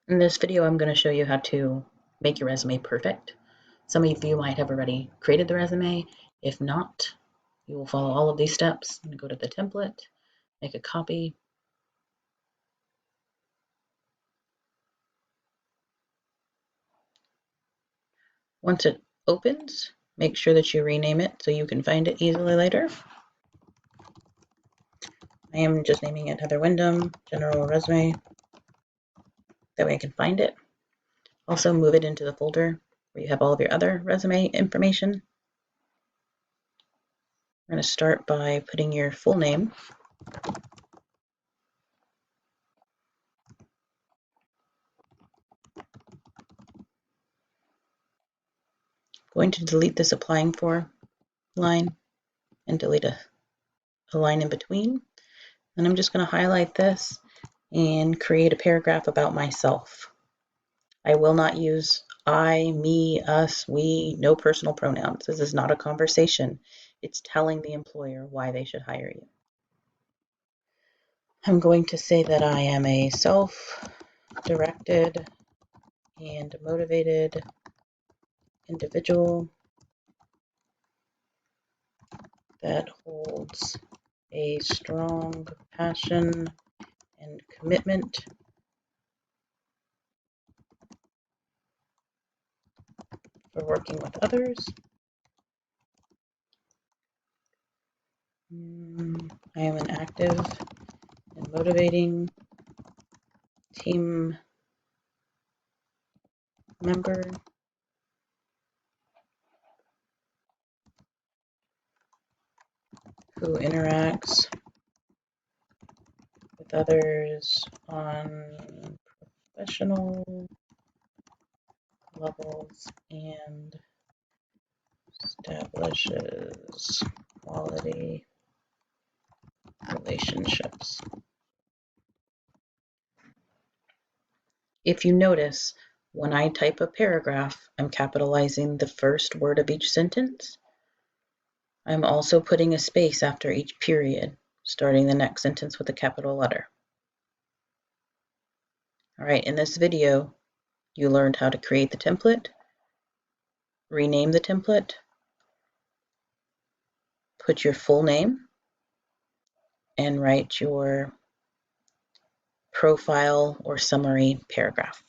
In this video, I'm going to show you how to make your resume perfect. Some of you might have already created the resume. If not, you will follow all of these steps and go to the template, make a copy. Once it opens, make sure that you rename it so you can find it easily later. I am just naming it Heather Wyndham, General Resume. That way I can find it. Also move it into the folder where you have all of your other resume information. We're going to start by putting your full name. Going to delete this applying for line and delete a line in between. And I'm just going to highlight this and create a paragraph about myself. I will not use I, me, us, we, no personal pronouns. This is not a conversation. It's telling the employer why they should hire you. I'm going to say that I am a self-directed and motivated individual that holds a strong passion and commitment for working with others. I am an active and motivating team member who interacts with others on professional levels and establishes quality relationships. If you notice, when I type a paragraph, I'm capitalizing the first word of each sentence. I'm also putting a space after each period, starting the next sentence with a capital letter. All right, in this video, you learned how to create the template, rename the template, put your full name, and write your profile or summary paragraph.